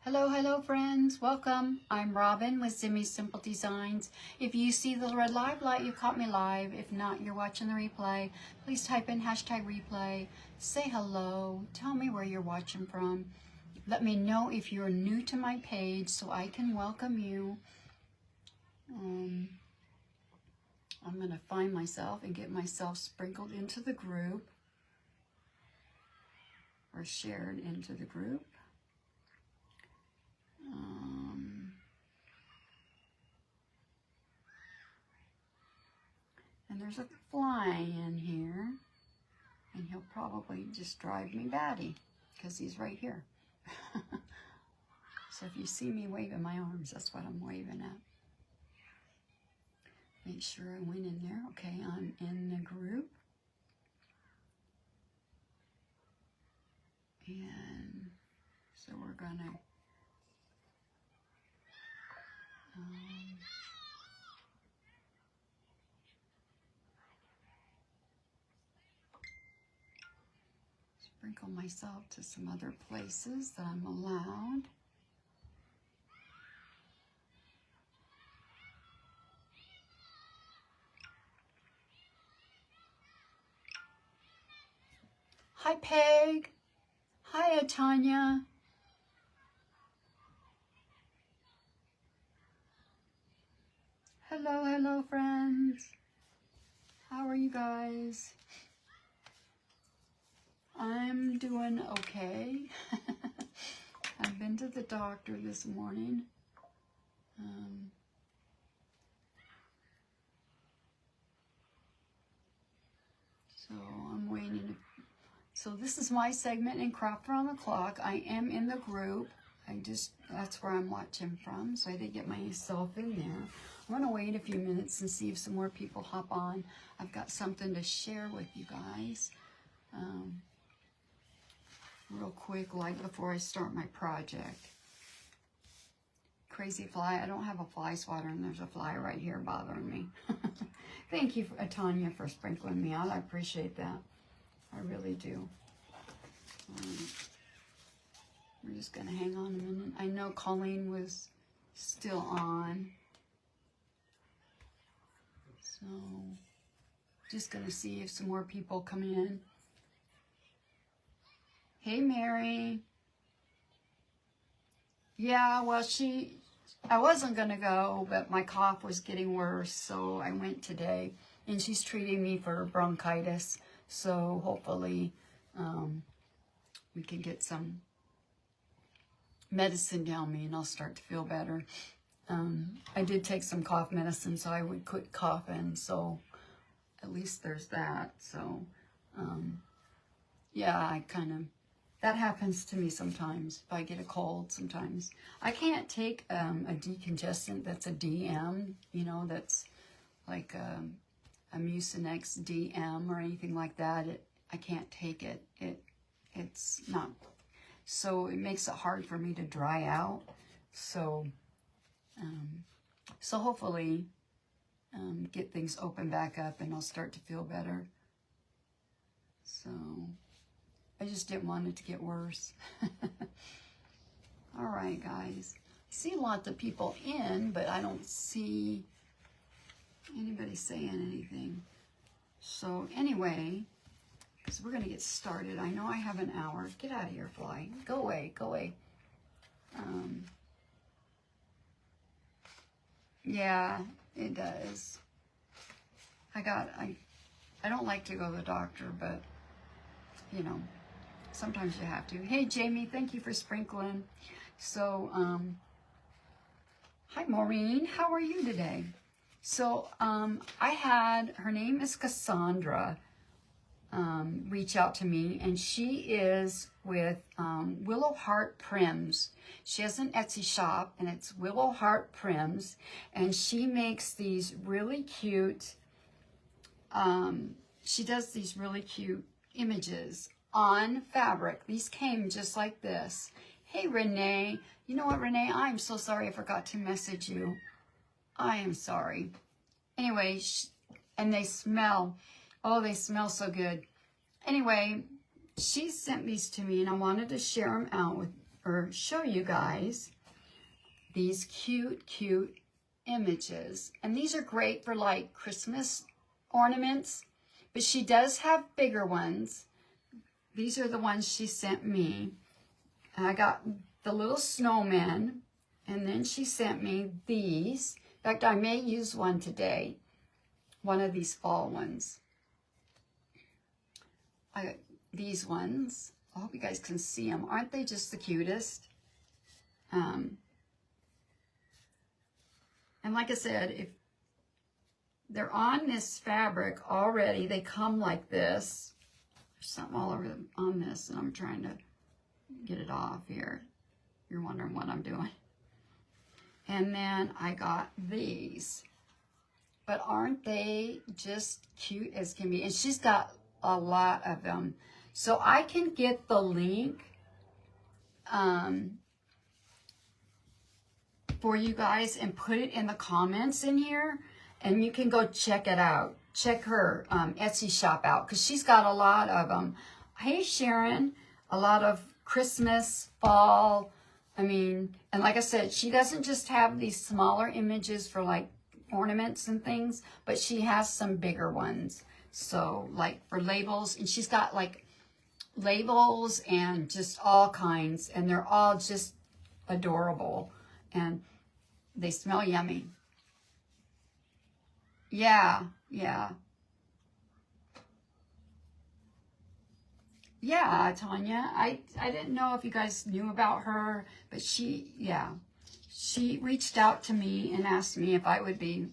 Hello, hello friends, welcome. I'm Robin with Zimmy's Simple Designs. If you see the red live light, you caught me live. If not, you're watching the replay. Please type in #replay. Say hello. Tell me where you're watching from. Let me know if you're new to my page so I can welcome you. I'm going to find myself and get myself sprinkled into the group or shared into the group. And there's a fly in here, and he'll probably just drive me batty because he's right here. So if you see me waving my arms, that's what I'm waving at. Make sure I went in there. Okay, I'm in the group. And so we're gonna sprinkle myself to some other places that I'm allowed. Hi Peg. Hi Tanya. Hello, hello friends. How are you guys? I'm doing okay. I've been to the doctor this morning. So I'm waiting. So this is my segment in Craft Around the Clock. I am in the group. That's where I'm watching from, so I did get myself in there. I'm gonna wait a few minutes and see if some more people hop on. I've got something to share with you guys. Real quick, like before I start my project. Crazy fly. I don't have a fly swatter, and there's a fly right here bothering me. Thank you, Tanya, for sprinkling me out. I appreciate that. I really do. We're just going to hang on a minute. I know Colleen was still on. So, just going to see if some more people come in. Hey, Mary. Yeah, well, I wasn't going to go, but my cough was getting worse, so I went today. And she's treating me for bronchitis, so hopefully we can get some medicine down me and I'll start to feel better. I did take some cough medicine, so I would quit coughing, so at least there's that. So, yeah, that happens to me sometimes. If I get a cold sometimes. I can't take a decongestant that's a DM, that's like a Mucinex DM or anything like that. I can't take it. It's not, so it makes it hard for me to dry out. So, so hopefully get things open back up and I'll start to feel better. So, I just didn't want it to get worse. All right, guys. I see lots of people in, but I don't see anybody saying anything. So anyway, because we're going to get started. I know I have an hour. Get out of here, fly. Go away, go away. Yeah, it does. I don't like to go to the doctor, but, sometimes you have to. Hey, Jamie, thank you for sprinkling. So, hi, Maureen. How are you today? So, I had, her name is Cassandra, reach out to me, and she is with Willow Heart Prims. She has an Etsy shop, and it's Willow Heart Prims, and she makes these really cute, she does these really cute images on fabric. These came just like this. Hey, Renee. You know what, Renee? I'm so sorry I forgot to message you. I am sorry. Anyway, and they smell, oh, they smell so good. Anyway, she sent these to me, and I wanted to share them out with or show you guys these cute images. And these are great for like Christmas ornaments, but she does have bigger ones. These are the ones she sent me. And I got the little snowman, and then she sent me these. In fact, I may use one today, one of these fall ones. I got these ones. I hope you guys can see them. Aren't they just the cutest? And like I said, if they're on this fabric already, they come like this. There's something all over on this, and I'm trying to get it off here. You're wondering what I'm doing. And then I got these. But aren't they just cute as can be? And she's got a lot of them. So I can get the link for you guys and put it in the comments in here. And you can go check it out. Check her Etsy shop out, because she's got a lot of them. Hey, Sharon, a lot of Christmas, fall. I mean, and like I said, she doesn't just have these smaller images for like ornaments and things, but she has some bigger ones. So like for labels, and she's got like labels and just all kinds, and they're all just adorable, and they smell yummy. Yeah. Yeah, Tanya, I didn't know if you guys knew about her, but she reached out to me and asked me if I would be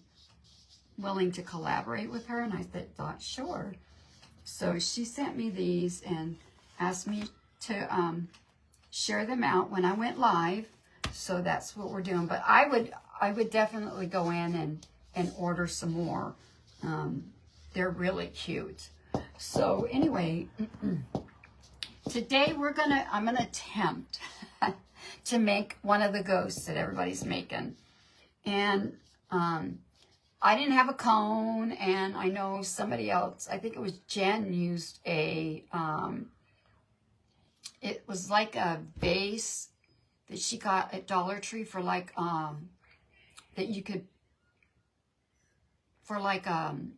willing to collaborate with her, and I thought, sure. So she sent me these and asked me to share them out when I went live, so that's what we're doing. But I would definitely go in and order some more. They're really cute. So anyway, today I'm gonna attempt to make one of the ghosts that everybody's making. And I didn't have a cone, and I know somebody else, I think it was Jen, used a, it was like a vase that she got at Dollar Tree for like, that you could, for like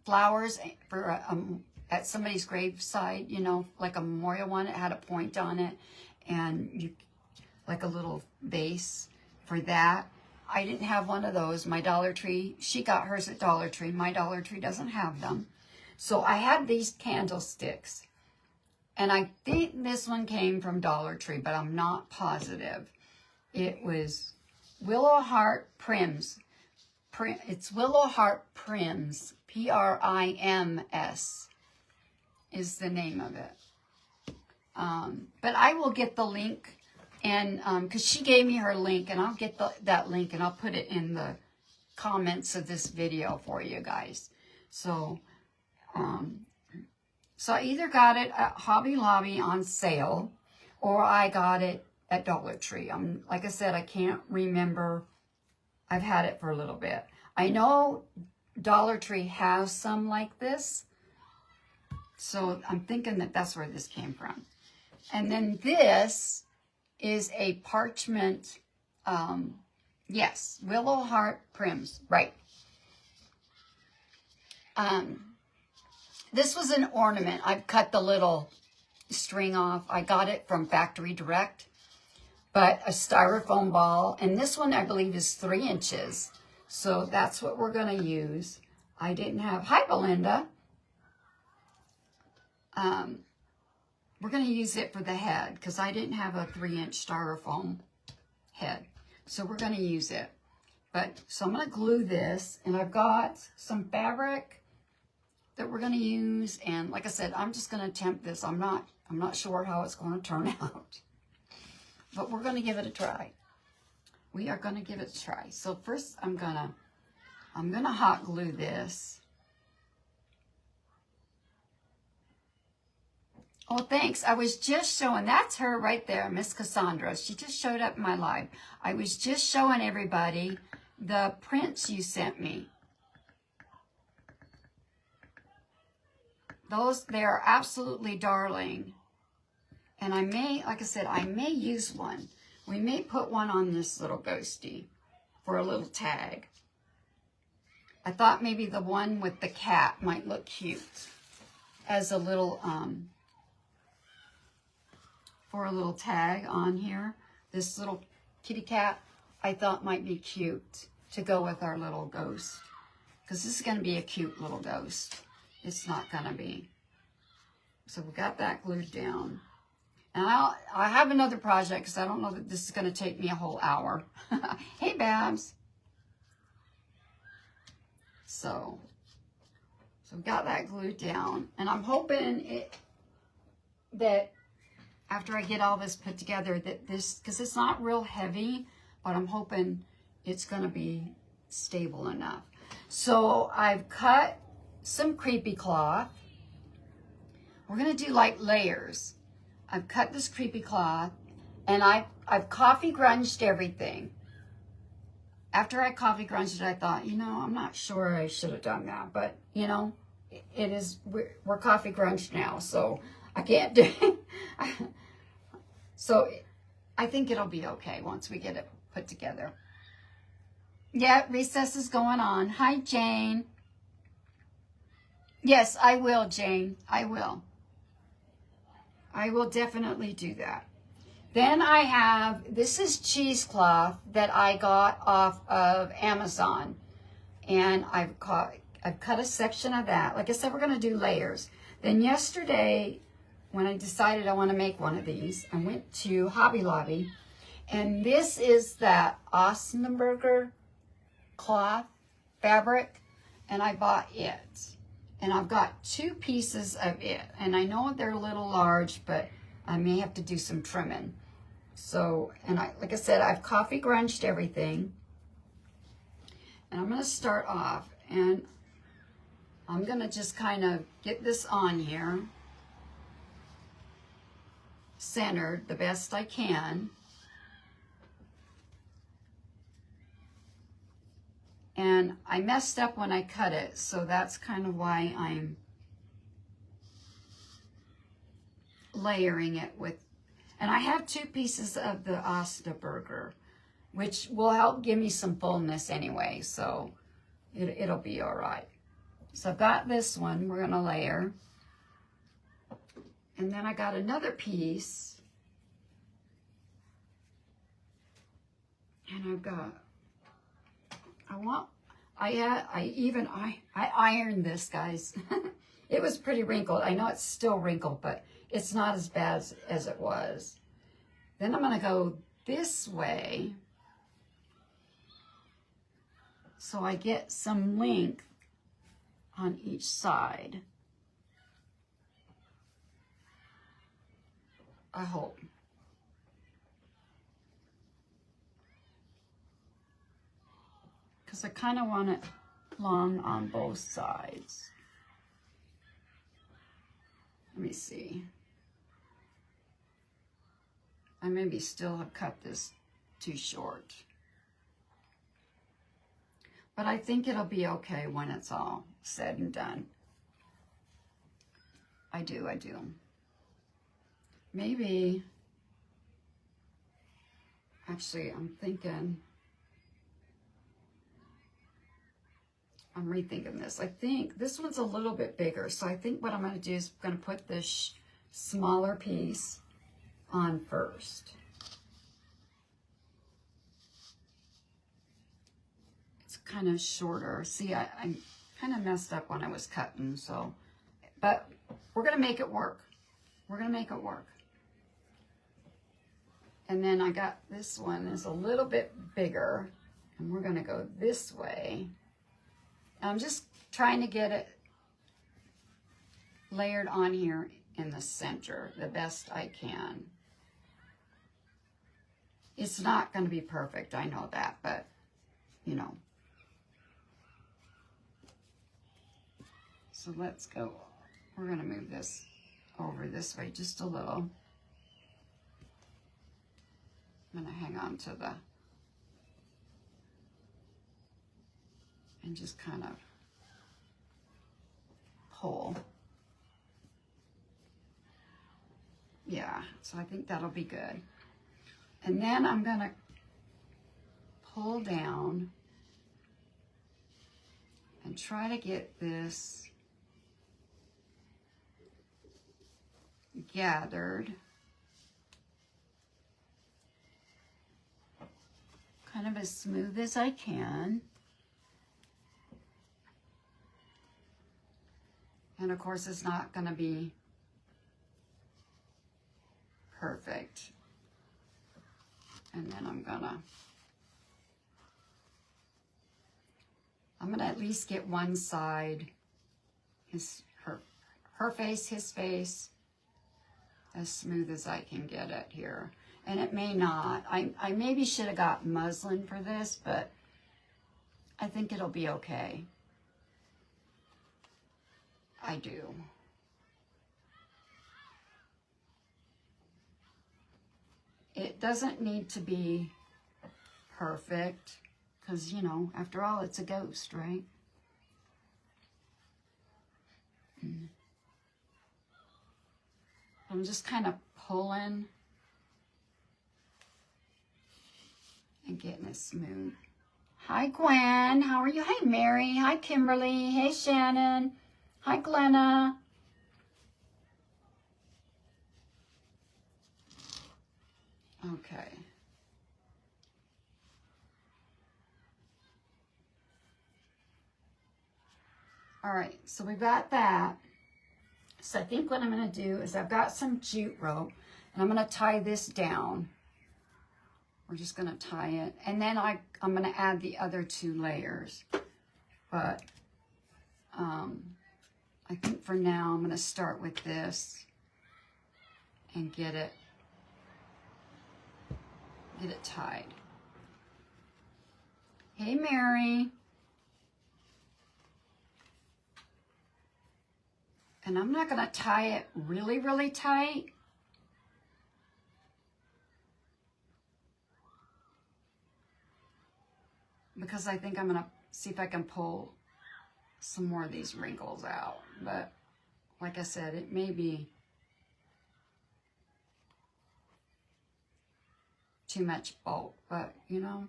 flowers for at somebody's graveside, you know, like a memorial one. It had a point on it, and you, like a little vase for that. I didn't have one of those. My Dollar Tree, she got hers at Dollar Tree. My Dollar Tree doesn't have them. So I had these candlesticks, and I think this one came from Dollar Tree, but I'm not positive. It was Willow Heart Prims. It's Willow Heart Prims, Prims is the name of it. But I will get the link, and because she gave me her link, and I'll get that link, and I'll put it in the comments of this video for you guys. So, so I either got it at Hobby Lobby on sale, or I got it at Dollar Tree. Like I said, I can't remember. I've had it for a little bit. I know Dollar Tree has some like this, so I'm thinking that that's where this came from. And then this is a parchment, yes, Willow Heart Prims, right. This was an ornament. I've cut the little string off. I got it from Factory Direct, but a styrofoam ball. And this one, I believe, is 3 inches. So that's what we're going to use. I didn't have, hi, Belinda. We're going to use it for the head, because I didn't have a 3-inch styrofoam head. So we're going to use it. But, so I'm going to glue this, and I've got some fabric that we're going to use. And like I said, I'm just going to attempt this. I'm not sure how it's going to turn out. But we're going to give it a try. We are going to give it a try. So first I'm going to hot glue this. Oh, thanks. I was just showing, that's her right there, Miss Cassandra. She just showed up in my live. I was just showing everybody the prints you sent me. Those, they are absolutely darling. And I may, like I said, I may use one. We may put one on this little ghosty for a little tag. I thought maybe the one with the cat might look cute as a little, for a little tag on here. This little kitty cat I thought might be cute to go with our little ghost. Because this is going to be a cute little ghost. It's not going to be. So we got that glued down. And I have another project because I don't know that this is going to take me a whole hour. Hey, Babs. So we got that glued down. And I'm hoping that after I get all this put together, that this, because it's not real heavy, but I'm hoping it's going to be stable enough. So I've cut some creepy cloth. We're going to do like layers. I've cut this creepy cloth, and I've coffee grunged everything. After I coffee grunged it, I thought, you know, I'm not sure I should have done that, but you know, it is, we're coffee grunged now, so I can't do it. So I think it'll be okay once we get it put together. Yeah, recess is going on. Hi, Jane. Yes, I will, Jane. I will. I will definitely do that. Then I have, this is cheesecloth that I got off of Amazon. And I've cut a section of that. Like I said, we're going to do layers. Then yesterday, when I decided I want to make one of these, I went to Hobby Lobby. And this is that Osnaburger cloth fabric. And I bought it. And I've got 2 pieces of it. And I know they're a little large, but I may have to do some trimming. So, and like I said, I've coffee grunged everything. And I'm going to start off. And I'm going to just kind of get this on here. Centered the best I can. And I messed up when I cut it, so that's kind of why I'm layering it with, and I have 2 pieces of the Osnaburger, which will help give me some fullness anyway, so it'll be all right. So I've got this one we're gonna layer, and then I got another piece, and I've got, I ironed this, guys. It was pretty wrinkled. I know it's still wrinkled, but it's not as bad as it was. Then I'm going to go this way so I get some length on each side. I hope. Because I kind of want it long on both sides. Let me see. I maybe still have cut this too short. But I think it'll be okay when it's all said and done. I do. Maybe, actually, I'm rethinking this. I think this one's a little bit bigger. So I think what I'm going to do is I'm going to put this smaller piece on first. It's kind of shorter. See, I kind of messed up when I was cutting. So, but we're going to make it work. We're going to make it work. And then I got this one is a little bit bigger. And we're going to go this way. I'm just trying to get it layered on here in the center the best I can. It's not going to be perfect, I know that, but you know. So let's go. We're going to move this over this way just a little. I'm going to hang on to the, and just kind of pull. Yeah, so I think that'll be good. And then I'm going to pull down and try to get this gathered kind of as smooth as I can. And of course, it's not going to be perfect. And then I'm gonna at least get one side, her face, his face, as smooth as I can get it here. And it may not. I maybe should have got muslin for this, but I think it'll be okay. I do. It doesn't need to be perfect because, you know, after all, it's a ghost, right? I'm just kind of pulling and getting it smooth. Hi, Gwen. How are you? Hi, Mary. Hi, Kimberly. Hey, Shannon. Hi, Glenna. Okay. All right, so we got that. So I think what I'm going to do is I've got some jute rope, and I'm going to tie this down. We're just going to tie it. And then I'm going to add the other 2 layers. But I think for now I'm going to start with this and get it tied. Hey, Mary. And I'm not going to tie it really, really tight. Because I think I'm going to see if I can pull some more of these wrinkles out. But like I said, it may be too much bulk. But, you know,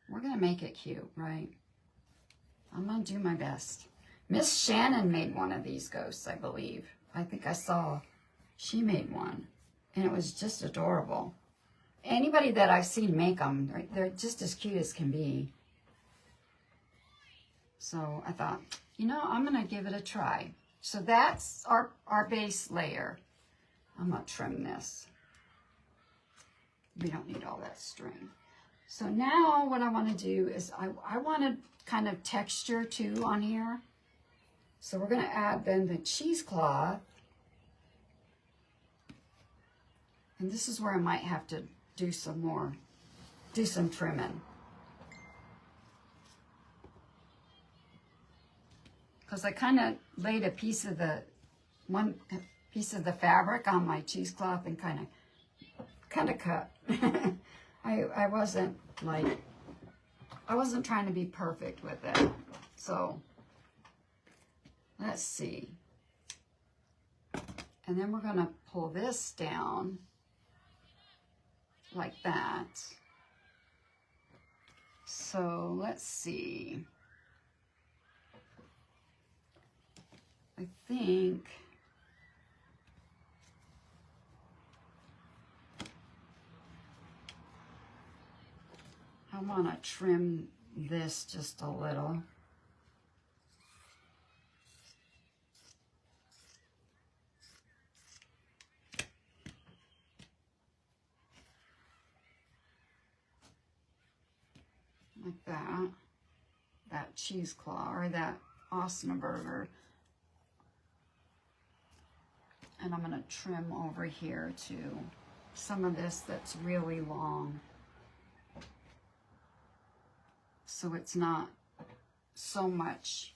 we're going to make it cute, right? I'm going to do my best. Miss Shannon made one of these ghosts, I believe. I think I saw she made one. And it was just adorable. Anybody that I've seen make them, they're just as cute as can be. So I thought, you know, I'm going to give it a try. So that's our base layer. I'm going to trim this. We don't need all that string. So now what I want to do is I want to kind of texture too on here. So we're going to add then the cheesecloth. And this is where I might have to do some trimming. Because I kind of laid one piece of the fabric on my cheesecloth and kind of cut. I wasn't trying to be perfect with it. So let's see. And then we're going to pull this down like that. So let's see. I think I want to trim this just a little. Like that cheesecloth or that Osnaburger. And I'm going to trim over here too. Some of this that's really long. So it's not so much.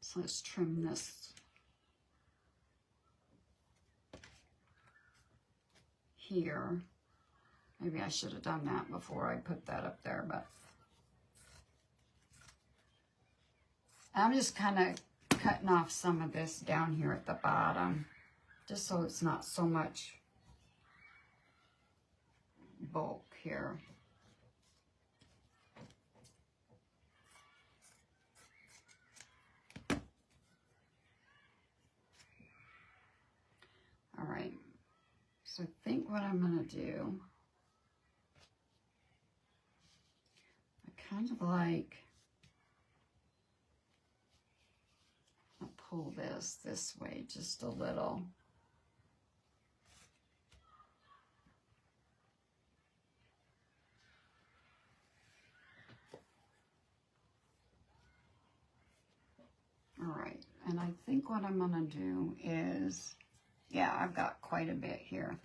So let's trim this here. Maybe I should have done that before I put that up there, but I'm just kind of cutting off some of this down here at the bottom, just so it's not so much bulk here. All right, so I think what I'm going to do, I kind of like, I'll pull this way just a little. All right, and I think what I'm going to do is, yeah, I've got quite a bit here.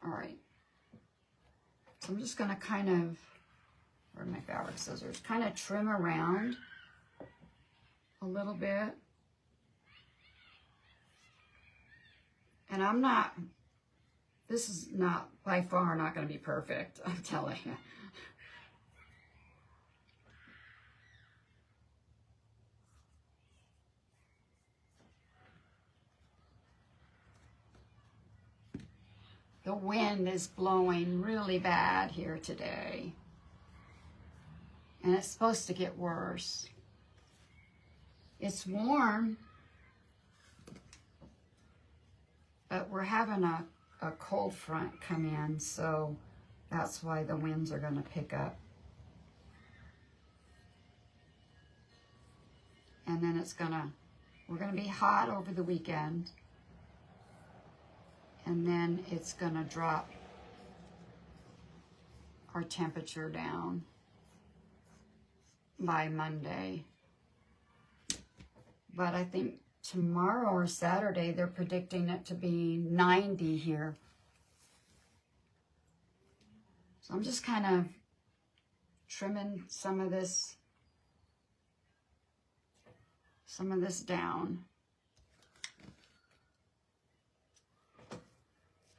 All right, so I'm just going to kind of, where are my fabric scissors, kind of trim around a little bit. And I'm not, this is not, by far not going to be perfect, I'm telling you. The wind is blowing really bad here today. And it's supposed to get worse. It's warm, but we're having a cold front come in, so that's why the winds are going to pick up. And then we're going to be hot over the weekend. And then it's going to drop our temperature down by Monday. But I think tomorrow or Saturday, they're predicting it to be 90 here. So I'm just kind of trimming some of this down.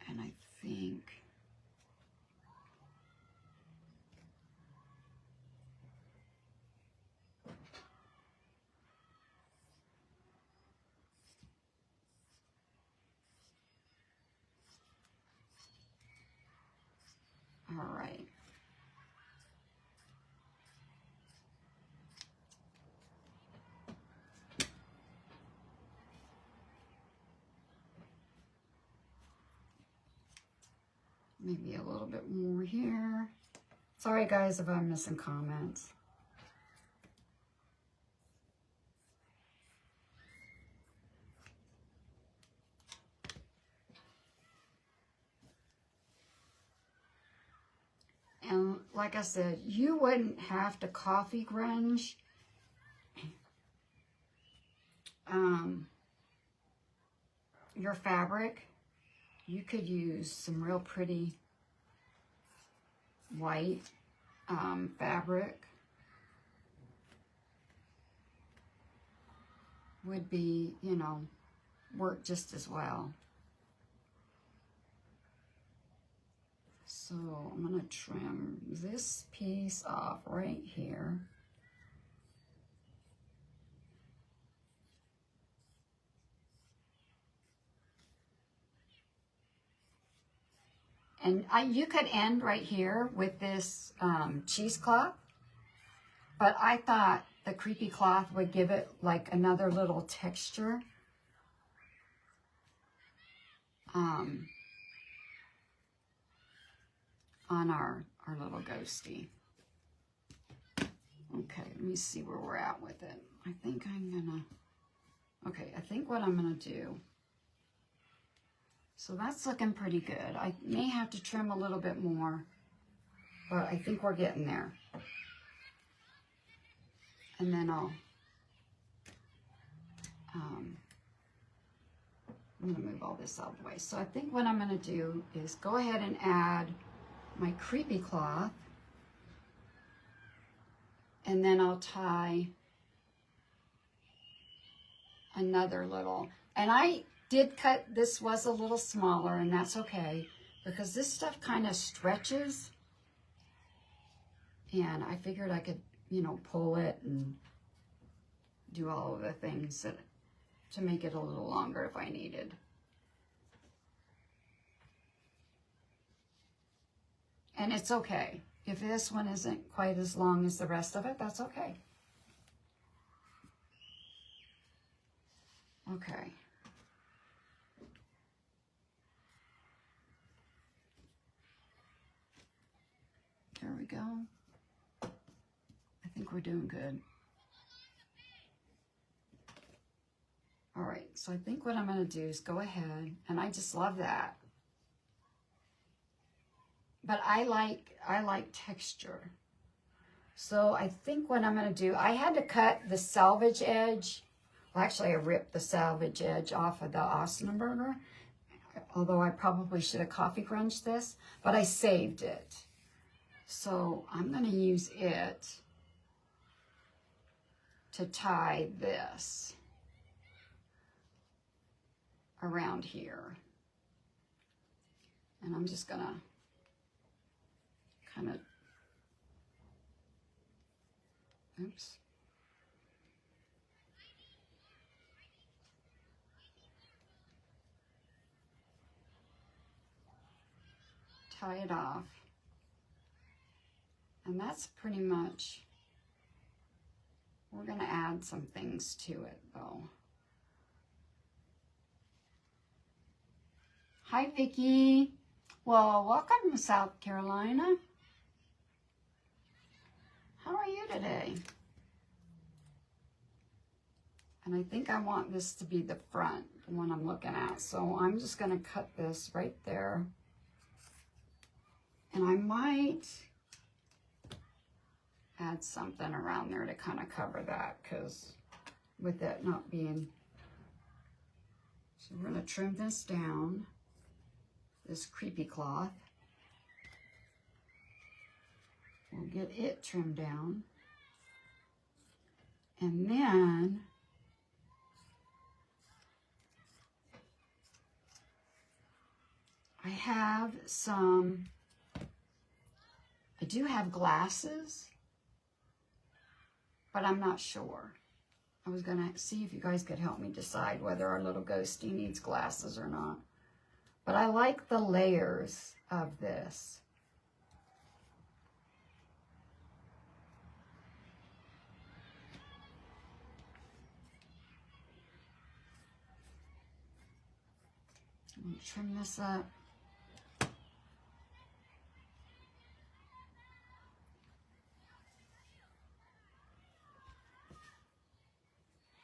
And I think all right. Maybe a little bit more here. Sorry guys if I'm missing comments. And like I said, you wouldn't have to coffee grunge your fabric. You could use some real pretty white fabric. Would be, you know, work just as well. So I'm going to trim this piece off right here. And you could end right here with this cheesecloth, but I thought the creepy cloth would give it like another little texture. On our little ghosty. Okay, let me see where we're at with it. I think I'm gonna, okay, I think what I'm gonna do, so that's looking pretty good. I may have to trim a little bit more, but I think we're getting there. And then I'm gonna move all this out of the way. So I think what I'm gonna do is go ahead and add my creepy cloth, and then I'll tie another little, and I did cut, this was a little smaller, and that's okay, because this stuff kind of stretches, and I figured I could, you know, pull it, and do all of the things to make it a little longer if I needed. And it's okay. If this one isn't quite as long as the rest of it, that's okay. Okay. There we go. I think we're doing good. All right, so I think what I'm going to do is go ahead, and I just love that. But I like texture. So I think what I'm going to do, I had to cut the salvage edge. Well, actually, I ripped the salvage edge off of the Osnaburger, although I probably should have coffee crunched this, but I saved it. So I'm going to use it to tie this around here. And I'm just going to kind of, oops. Tie it off. And that's pretty much, we're going to add some things to it though. Hi, Vicki. Well, welcome to South Carolina. How are you today? And I think I want this to be the front, the one I'm looking at. So I'm just going to cut this right there. And I might add something around there to kind of cover that, because with it not being, so we're going to trim this down, this creepy cloth. We'll get it trimmed down. And then I do have glasses, but I'm not sure. I was gonna see if you guys could help me decide whether our little ghostie needs glasses or not. But I like the layers of this. I'm gonna trim this up.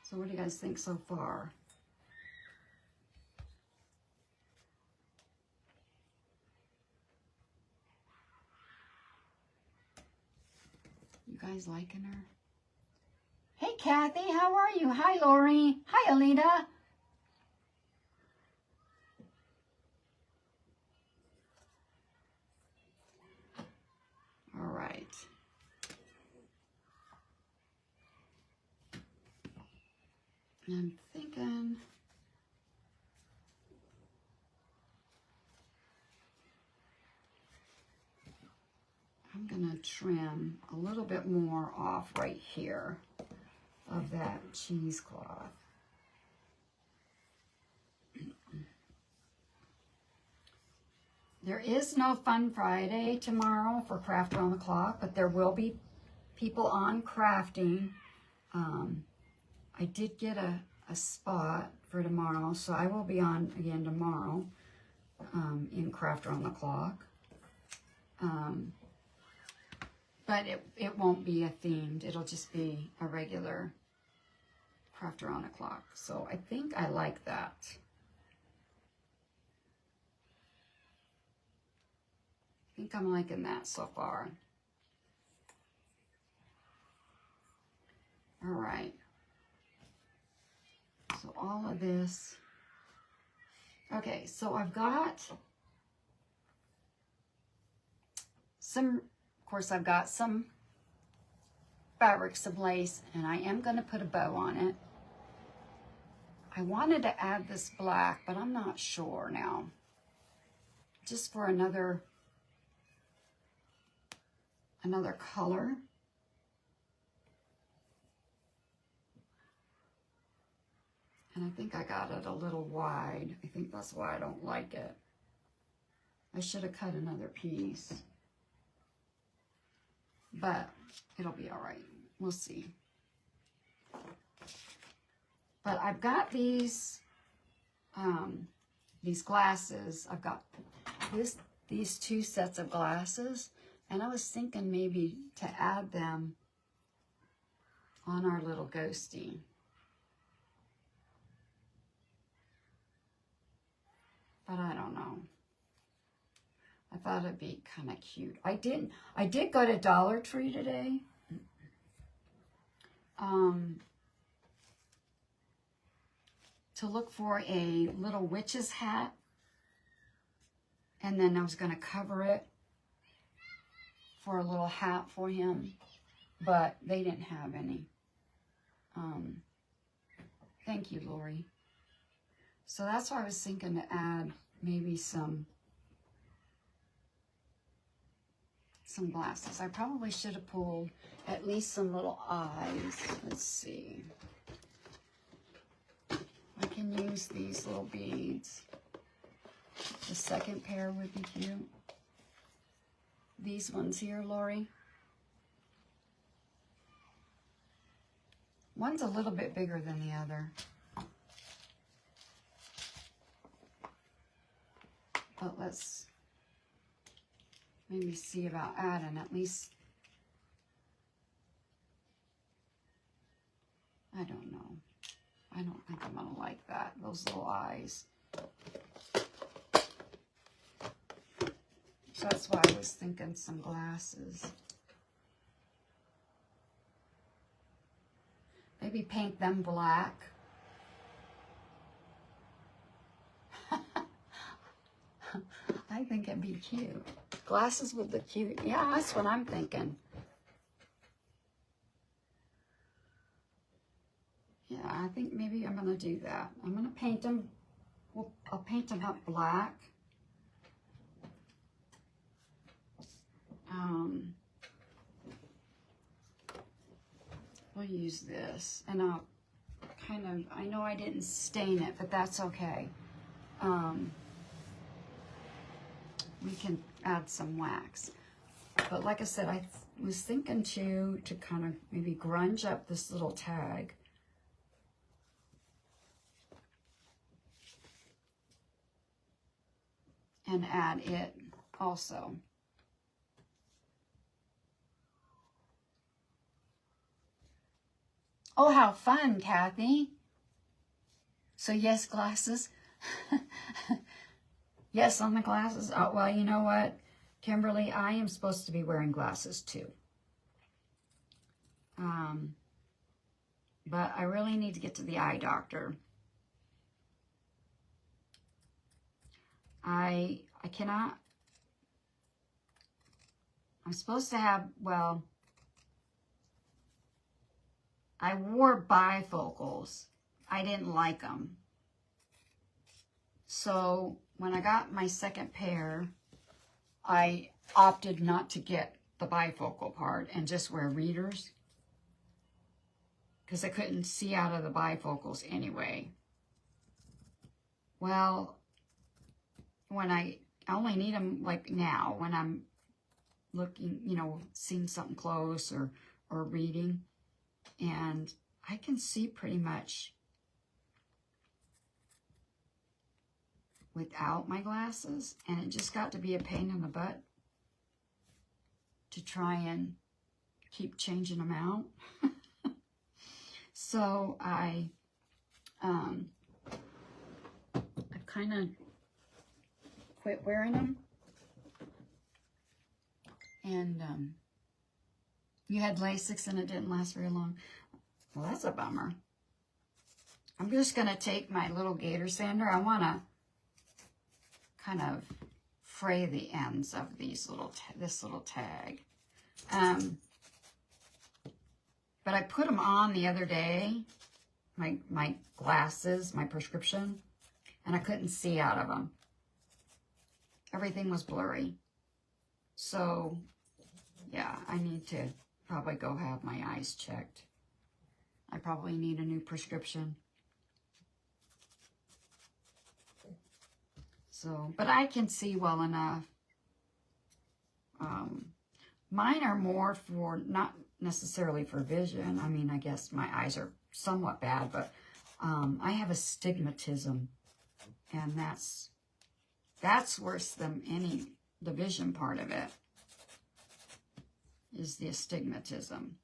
So what do you guys think so far? You guys liking her? Hey, Kathy, how are you? Hi, Lori. Hi, Alita. All right. I'm thinking I'm gonna trim a little bit more off right here of that cheesecloth. There is no Fun Friday tomorrow for Craft Around the Clock, but there will be people on crafting. I did get a spot for tomorrow, so I will be on again tomorrow in Craft Around the Clock. But it won't be a themed, it'll just be a regular Craft Around the Clock. So I think I like that. I think I'm liking that so far. All right. So all of this. Okay, so I've got some, of course I've got some fabric, some lace, and I am going to put a bow on it. I wanted to add this black, but I'm not sure now. Just for another color. And I think I got it a little wide. I think that's why I don't like it. I should have cut another piece. But it'll be all right. We'll see. But I've got these glasses. I've got these two sets of glasses. And I was thinking maybe to add them on our little ghostie. But I don't know. I thought it'd be kind of cute. I did go to Dollar Tree today. To look for a little witch's hat. And then I was going to cover it for a little hat for him. But they didn't have any. Thank you, Lori. So that's why I was thinking to add maybe some glasses. I probably should have pulled at least some little eyes. Let's see. I can use these little beads. The second pair would be cute. These ones here, Lori. One's a little bit bigger than the other. But let's maybe see about adding at least, I don't know. I don't think I'm going to like that, those little eyes. So that's why I was thinking some glasses. Maybe paint them black. I think it'd be cute. Glasses with the cute, yeah, that's what I'm thinking. Yeah, I think maybe I'm gonna do that. I'm gonna paint them, I'll paint them up black. We'll use this, and I'll kind of, I know I didn't stain it, but that's okay. We can add some wax. But like I said, I was thinking to kind of maybe grunge up this little tag. And add it also. Oh, how fun, Kathy. So yes, glasses. Yes, on the glasses. Oh, well, you know what, Kimberly, I am supposed to be wearing glasses too. But I really need to get to the eye doctor. I cannot. I'm supposed to have, well, I wore bifocals. I didn't like them. So when I got my second pair, I opted not to get the bifocal part and just wear readers, because I couldn't see out of the bifocals anyway. Well, when I only need them like now, when I'm looking, you know, seeing something close or reading, and I can see pretty much without my glasses, and it just got to be a pain in the butt to try and keep changing them out. So I've kind of quit wearing them. And you had Lasix and it didn't last very long. Well, that's a bummer. I'm just going to take my little gator sander. I want to kind of fray the ends of these this little tag. But I put them on the other day, my glasses, my prescription, and I couldn't see out of them. Everything was blurry. So, yeah, I need to probably go have my eyes checked. I probably need a new prescription. So, but I can see well enough. Mine are more for, not necessarily for vision. I mean, I guess my eyes are somewhat bad, but I have astigmatism, and that's worse than the vision part of it, is the astigmatism.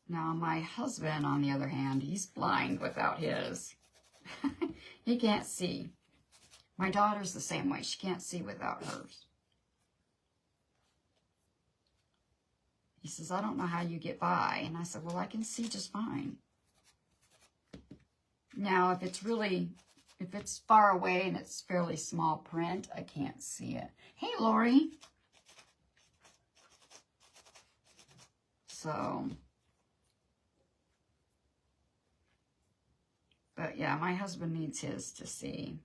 Now, my husband, on the other hand, he's blind without his. He can't see. My daughter's the same way. She can't see without hers. He says, I don't know how you get by. And I said, well, I can see just fine. Now, if it's far away and it's fairly small print, I can't see it. Hey, Lori. So, but yeah, my husband needs his to see.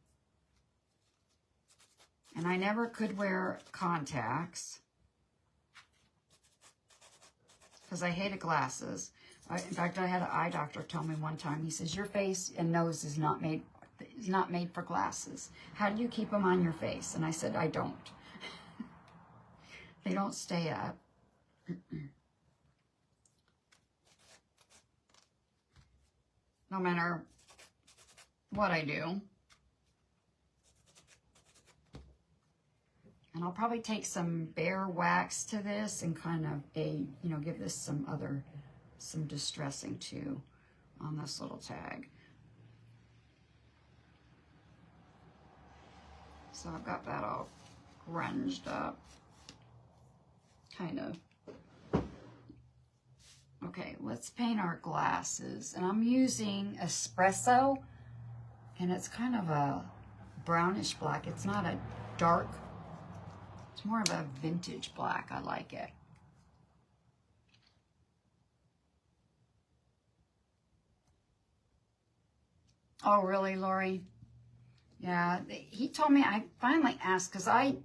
And I never could wear contacts because I hated glasses. In fact, I had an eye doctor tell me one time, he says, your face and nose is not made for glasses. How do you keep them on your face? And I said, I don't. They don't stay up. No matter what I do. And I'll probably take some bare wax to this and kind of give this some distressing too on this little tag. So I've got that all grunged up, kind of. Okay, let's paint our glasses. And I'm using espresso, and it's kind of a brownish black. It's not a dark, it's more of a vintage black. I like it. Oh, really, Lori? Yeah, he told me, I finally asked, because I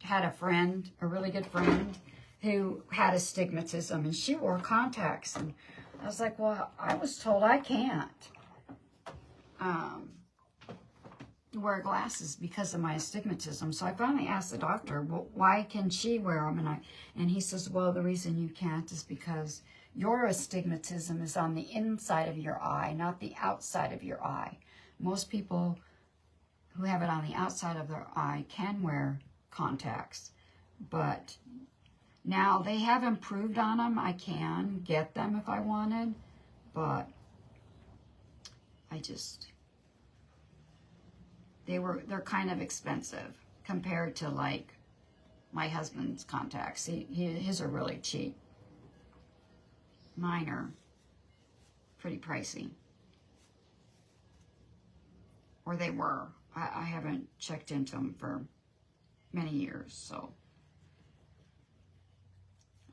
had a friend, a really good friend, who had astigmatism, and she wore contacts. And I was like, well, I was told I can't wear glasses because of my astigmatism. So I finally asked the doctor, well, why can she wear them? And he says, well, the reason you can't is because your astigmatism is on the inside of your eye, not the outside of your eye. Most people who have it on the outside of their eye can wear contacts, but now they have improved on them. I can get them if I wanted, but they're kind of expensive compared to like my husband's contacts. His are really cheap. Mine are pretty pricey. Or they were. I haven't checked into them for many years, so.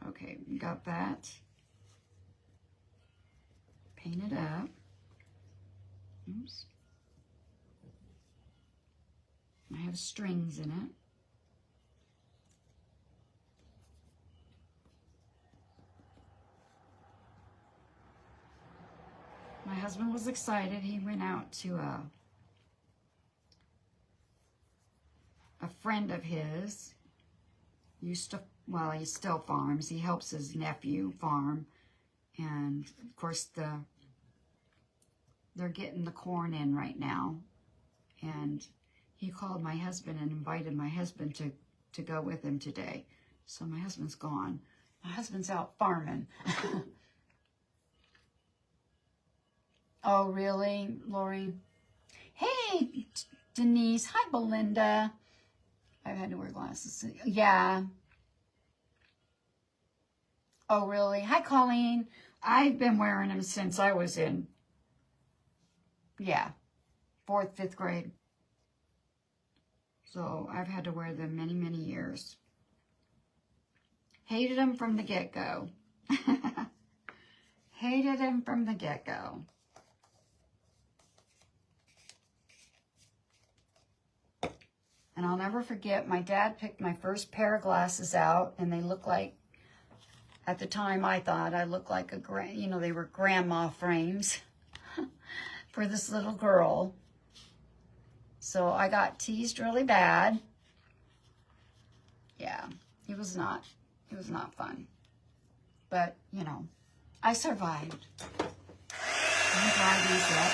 Okay, we got that. Paint it up. Oops. I have strings in it. My husband was excited. He went out to a friend of his. He still farms. He helps his nephew farm. And, of course, they're getting the corn in right now. And he called my husband and invited my husband to go with him today. So my husband's gone. My husband's out farming. Oh, really, Lori? Hey, Denise. Hi, Belinda. I've had to wear glasses. Yeah. Oh, really? Hi, Colleen. I've been wearing them since I was in, 4th, 5th grade. So I've had to wear them many, many years. Hated them from the get-go. Hated them from the get-go. And I'll never forget, my dad picked my first pair of glasses out, and they looked like, at the time I thought I looked like they were grandma frames for this little girl. So I got teased really bad. Yeah, it was not fun. But, you know, I survived. Let me dry these up.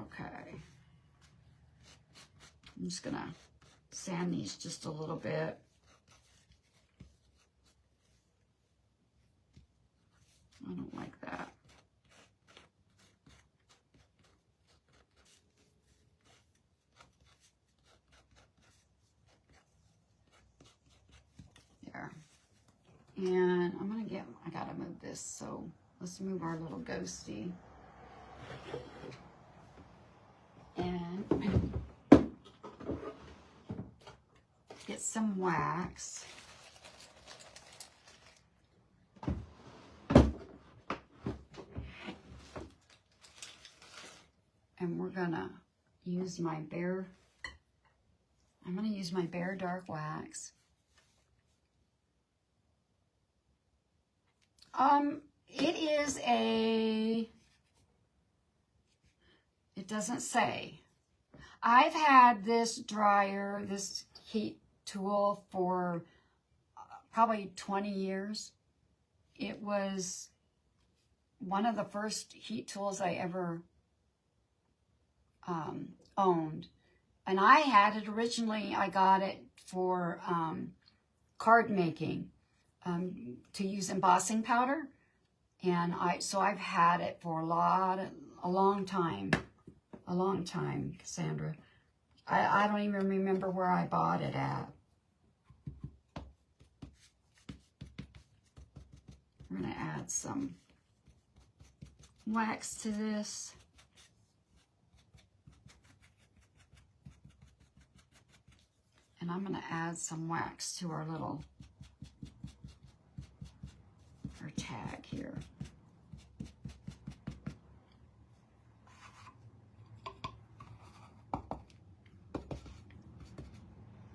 Okay. I'm just gonna sand these just a little bit. I don't like that. There. And I'm gonna I gotta move this, so let's move our little ghosty. And get some wax. And we're gonna use my Bare Dark Wax. It is it doesn't say. I've had this dryer, this heat tool for probably 20 years. It was one of the first heat tools I ever owned. And I had it originally, I got it for card making, to use embossing powder. And so I've had it for a long time, Cassandra. I don't even remember where I bought it at. We're gonna add some wax to this. And I'm gonna add some wax to our tag here.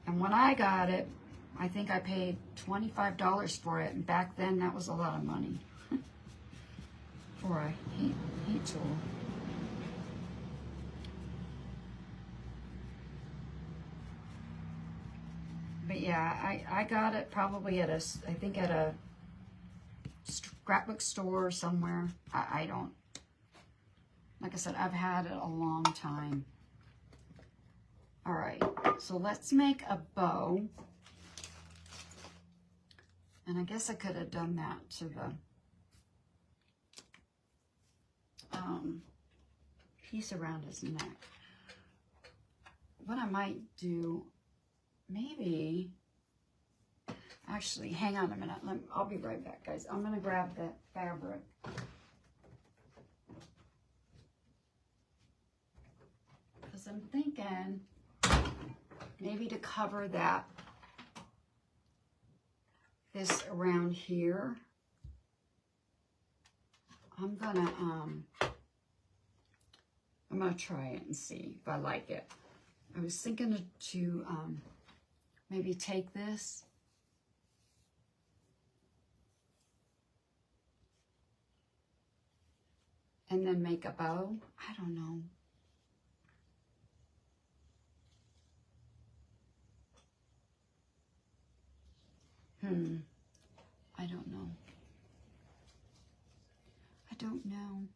And when I got it, I think I paid $25 for it, and back then that was a lot of money for a heat tool. But yeah, I got it probably at a scrapbook store somewhere. I don't, like I said, I've had it a long time. All right, so let's make a bow. And I guess I could have done that to the piece around his neck. What I might do, maybe, actually, hang on a minute. I'll be right back, guys. I'm going to grab that fabric. Because I'm thinking maybe to cover this around here, I'm gonna try it and see if I like it. I was thinking to maybe take this and then make a bow. I don't know. I don't know. I don't know.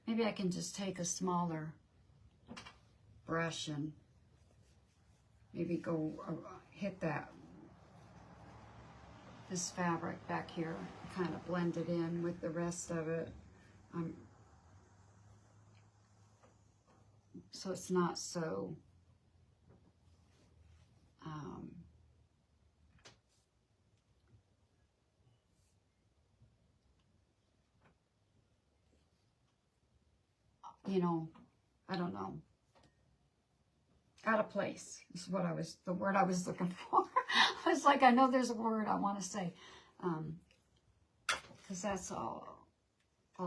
Maybe I can just take a smaller brush and maybe go hit this fabric back here, kind of blend it in with the rest of it. So it's not so you know, I don't know. Out of place is the word I was looking for. I was like, I know there's a word I want to say. Because that's all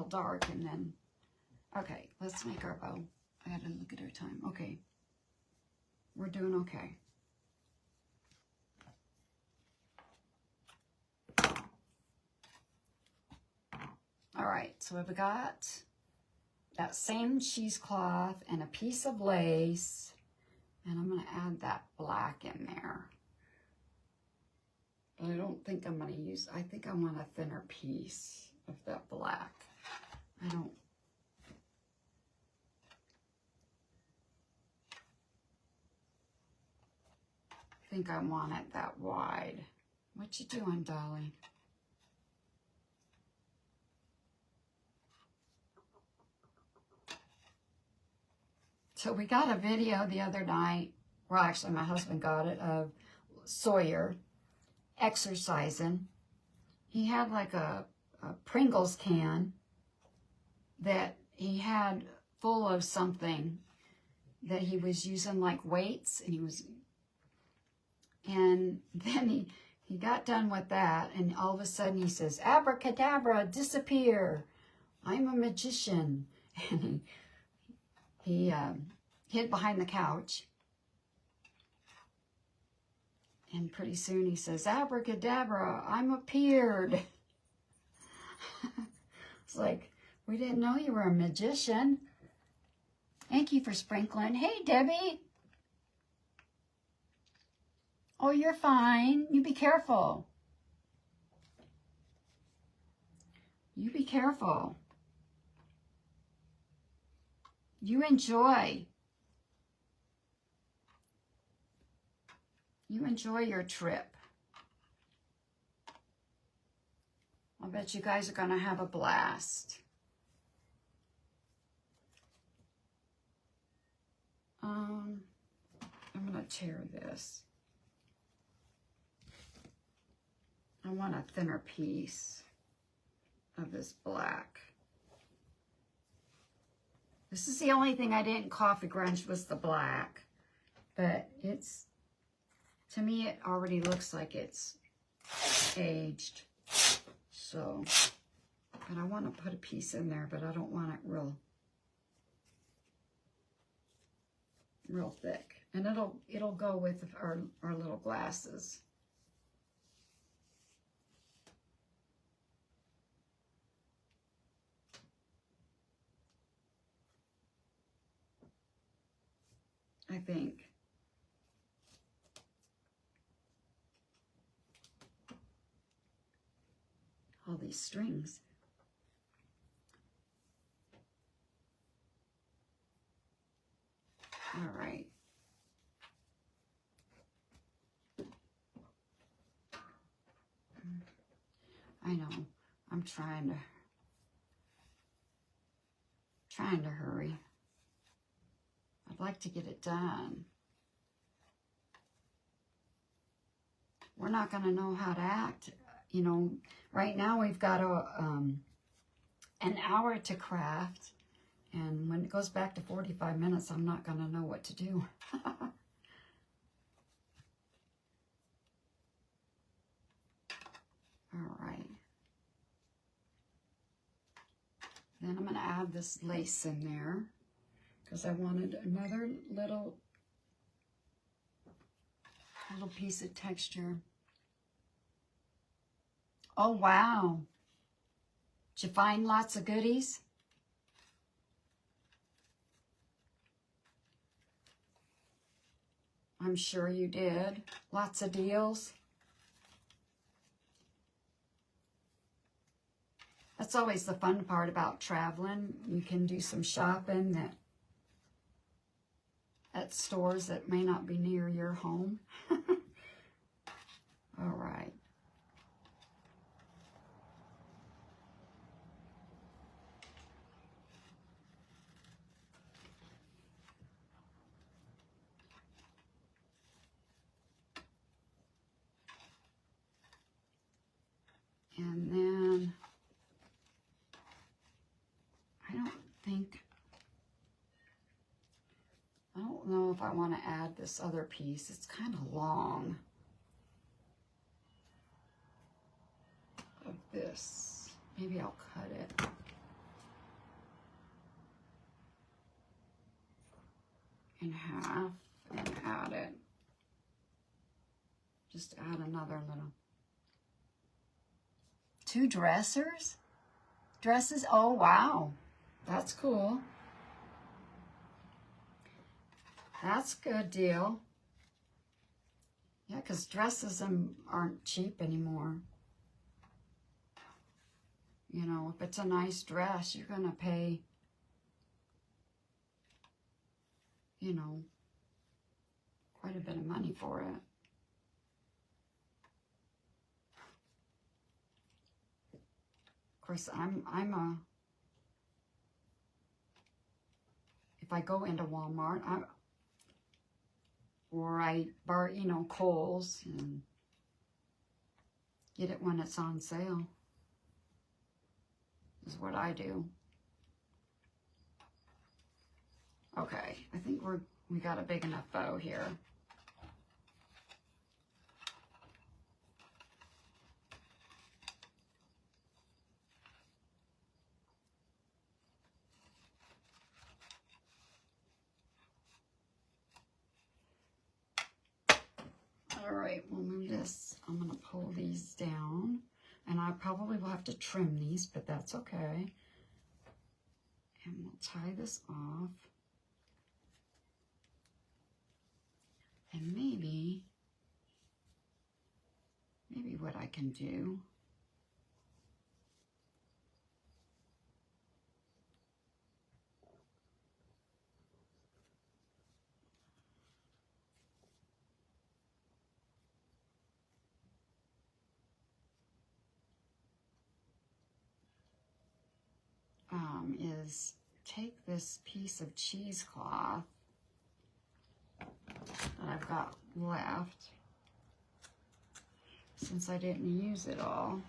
dark. And then, okay, let's make our bow. I gotta look at our time. Okay. We're doing okay. All right, so I've got that same cheesecloth and a piece of lace, and I'm going to add that black in there. But I don't think I'm going to use, I think I want a thinner piece of that black. I don't think I want it that wide. What you doing, Dolly? So we got a video the other night, well actually my husband got it, of Sawyer exercising. He had like a Pringles can that he had full of something that he was using like weights, and then he got done with that, and all of a sudden he says, "Abracadabra, disappear. I'm a magician." And he hid behind the couch. And pretty soon he says, "Abracadabra, I'm appeared." It's like, we didn't know you were a magician. Thank you for sprinkling. Hey, Debbie. Oh, you're fine. You be careful. You be careful. You enjoy. You enjoy your trip. I bet you guys are going to have a blast. I'm going to tear this. I want a thinner piece of this black. This is the only thing I didn't coffee grunge was the black. But it's, to me, it already looks like it's aged. So, but I want to put a piece in there, but I don't want it real thick. And it'll go with our little glasses. I think. All these strings. All right. I know. I'm trying to hurry. I'd like to get it done. We're not going to know how to act. You know, right now we've got an hour to craft, and when it goes back to 45 minutes, I'm not going to know what to do. All right. Then I'm going to add this lace in there because I wanted another little piece of texture. Oh, wow. Did you find lots of goodies? I'm sure you did. Lots of deals. That's always the fun part about traveling. You can do some shopping at stores that may not be near your home. All right. And then I don't know if I want to add this other piece. It's kind of long of this. Maybe I'll cut it. In half and add Just add another little. 2 dresses. Oh, wow. That's cool. That's a good deal. Yeah, because dresses aren't cheap anymore. You know, if it's a nice dress, you're going to pay, you know, quite a bit of money for it. Of course, if I go into Walmart, or I bar, you know, Kohl's and get it when it's on sale. Is what I do. Okay, I think we got a big enough bow here. All right, we'll move this. I'm going to pull these down, and I probably will have to trim these, but that's okay. And we'll tie this off. And maybe what I can do is take this piece of cheesecloth that I've got left, since I didn't use it all.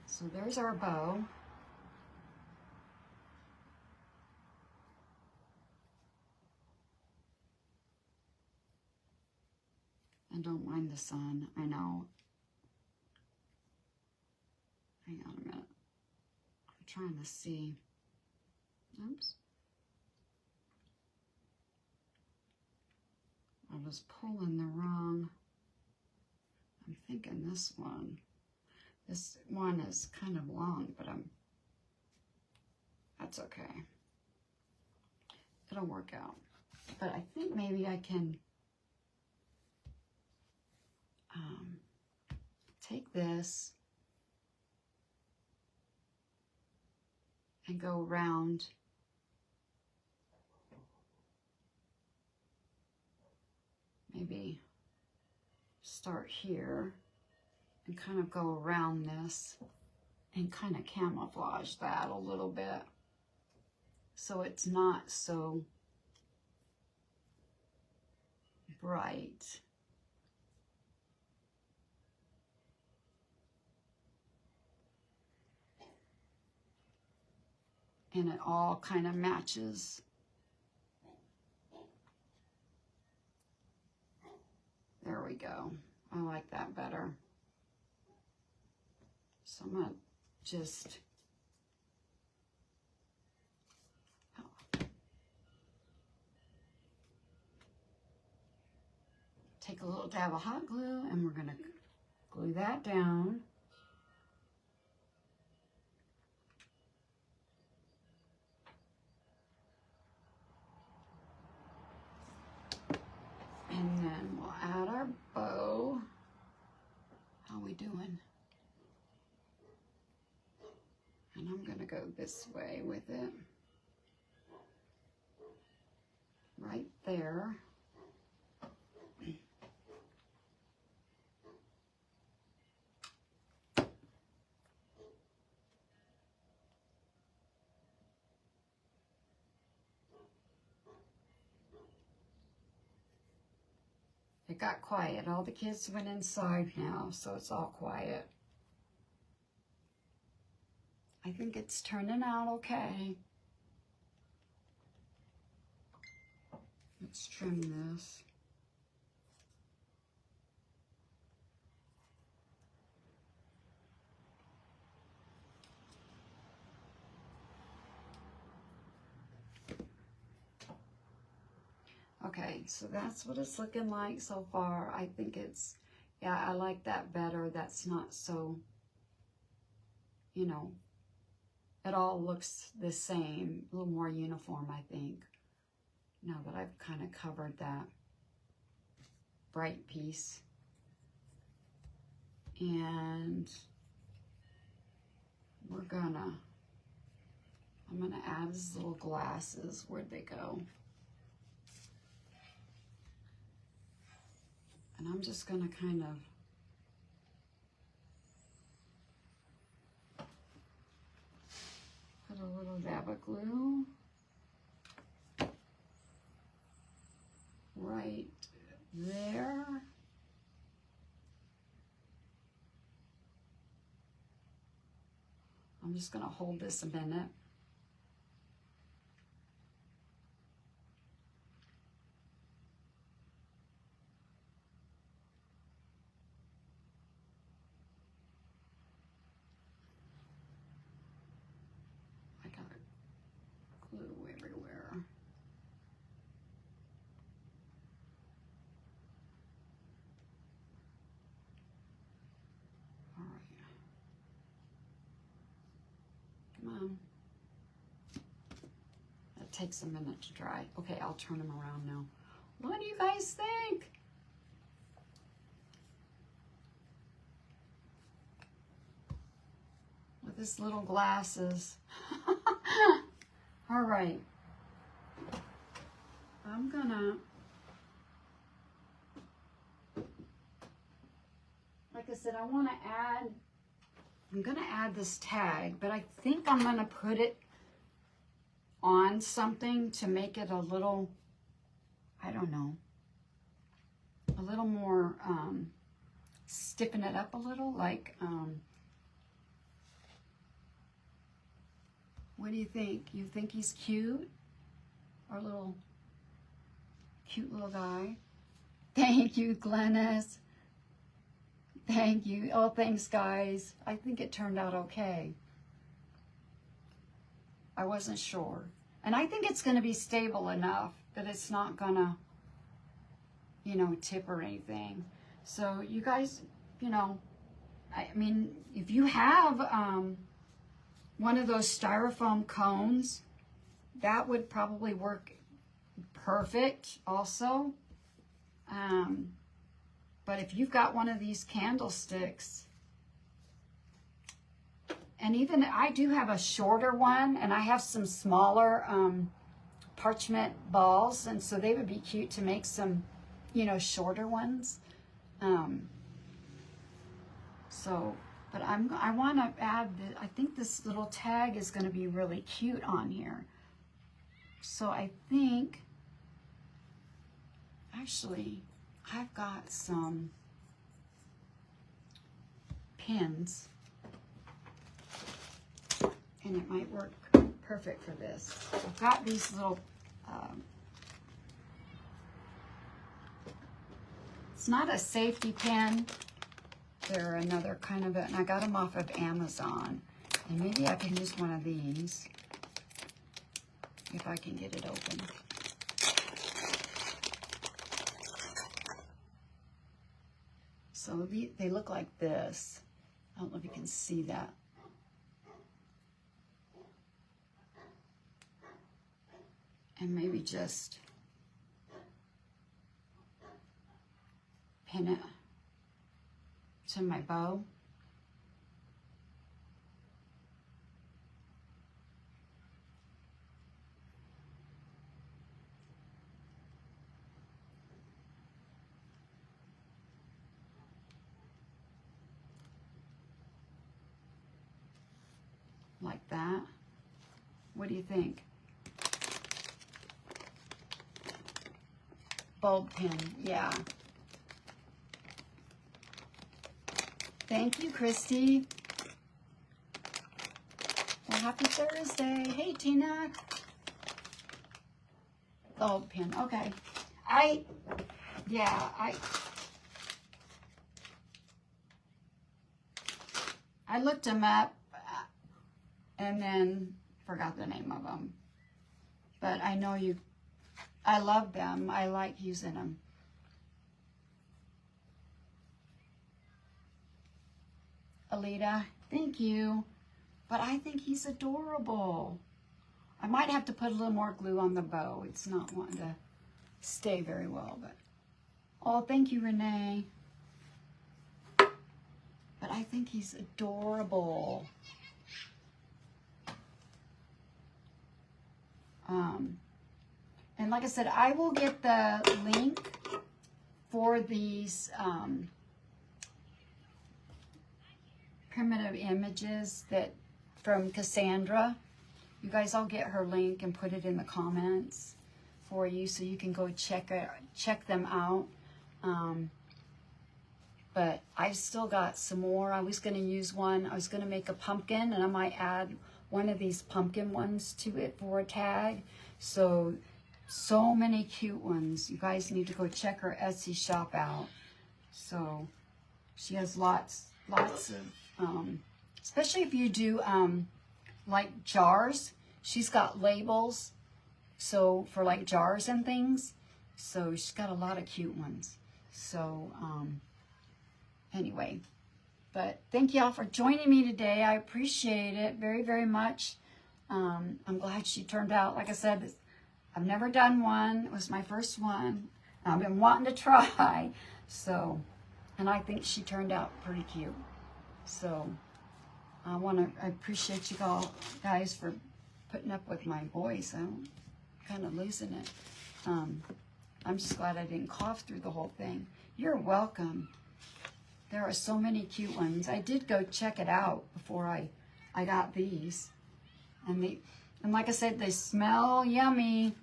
So there's our bow. And don't mind the sun, I know. Hang on a minute. I'm trying to see. Oops. I was pulling the wrong. I'm thinking this one. This one is kind of long, but that's okay. It'll work out. But I think maybe I can take this and go around maybe start here and kind of go around this and kind of camouflage that a little bit so it's not so bright. And it all kind of matches. There we go. I like that better. So I'm going to just take a little dab of hot glue, and we're going to glue that down. And then we'll add our bow. How we doing? And I'm going to go this way with it. Right there. It got quiet. All the kids went inside now, so it's all quiet. I think it's turning out okay. Let's trim this. Okay, so that's what it's looking like so far. I think it's, yeah, I like that better. That's not so, you know, it all looks the same, a little more uniform, I think. Now that I've kind of covered that bright piece. And I'm gonna add his little glasses. Where'd they go? And I'm just gonna kind of put a little dab of glue right there. I'm just gonna hold this a minute. I got glue everywhere. All right. Come on. That takes a minute to dry. Okay, I'll turn them around now. What do you guys think? With his little glasses. All right. I'm gonna, like I said, I'm gonna add this tag, but I think I'm gonna put it on something to make it a little, I don't know, a little more, stiffen it up a little, like, what do you think? You think he's cute? Our little, cute little guy? Thank you, Glennis. Thank you. Oh, thanks, guys. I think it turned out okay. I wasn't sure. And I think it's going to be stable enough that it's not going to, you know, tip or anything. So you guys, you know, I mean, if you have one of those styrofoam cones, that would probably work perfect also. But if you've got one of these candlesticks, and even I do have a shorter one, and I have some smaller parchment balls, and so they would be cute to make some, you know, shorter ones. But I want to add, I think this little tag is going to be really cute on here. So I think, actually, I've got some pins, and it might work perfect for this. I've got these little, it's not a safety pin. They're another kind of, and I got them off of Amazon. And maybe I can use one of these if I can get it open. So they look like this. I don't know if you can see that. And maybe just pin it to my bow. Like that. What do you think? Bulb pin, yeah. Thank you, Christy. Well, happy Thursday. Hey, Tina. Bulb pin, okay. I looked them up and then forgot the name of them. But I know I love them. I like using them. Alita, thank you. But I think he's adorable. I might have to put a little more glue on the bow. It's not wanting to stay very well, but oh, thank you, Renee. But I think he's adorable. And like I said, I will get the link for these primitive images that from Cassandra. You guys, I'll get her link and put it in the comments for you so you can go check them out. But I've still got some more. I was going to use one. I was going to make a pumpkin, and I might add one of these pumpkin ones to it for a tag. So many cute ones. You guys need to go check her Etsy shop out. So she has lots of, especially if you do like jars. She's got labels, so for like jars and things. So she's got a lot of cute ones. So anyway, but thank y'all for joining me today. I appreciate it very, very much. I'm glad she turned out. Like I said, I've never done one. It was my first one. I've been wanting to try. So, and I think she turned out pretty cute. So I appreciate you all guys for putting up with my voice. I'm kind of losing it. I'm just glad I didn't cough through the whole thing. You're welcome. There are so many cute ones. I did go check it out before I got these. And like I said, they smell yummy.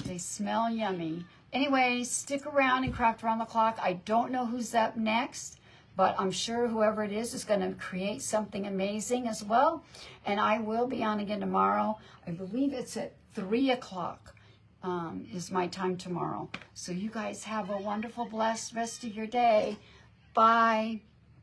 They smell yummy. Anyway, stick around and craft around the clock. I don't know who's up next, but I'm sure whoever it is going to create something amazing as well. And I will be on again tomorrow. I believe it's at 3 o'clock is my time tomorrow. So you guys have a wonderful, blessed rest of your day. Bye.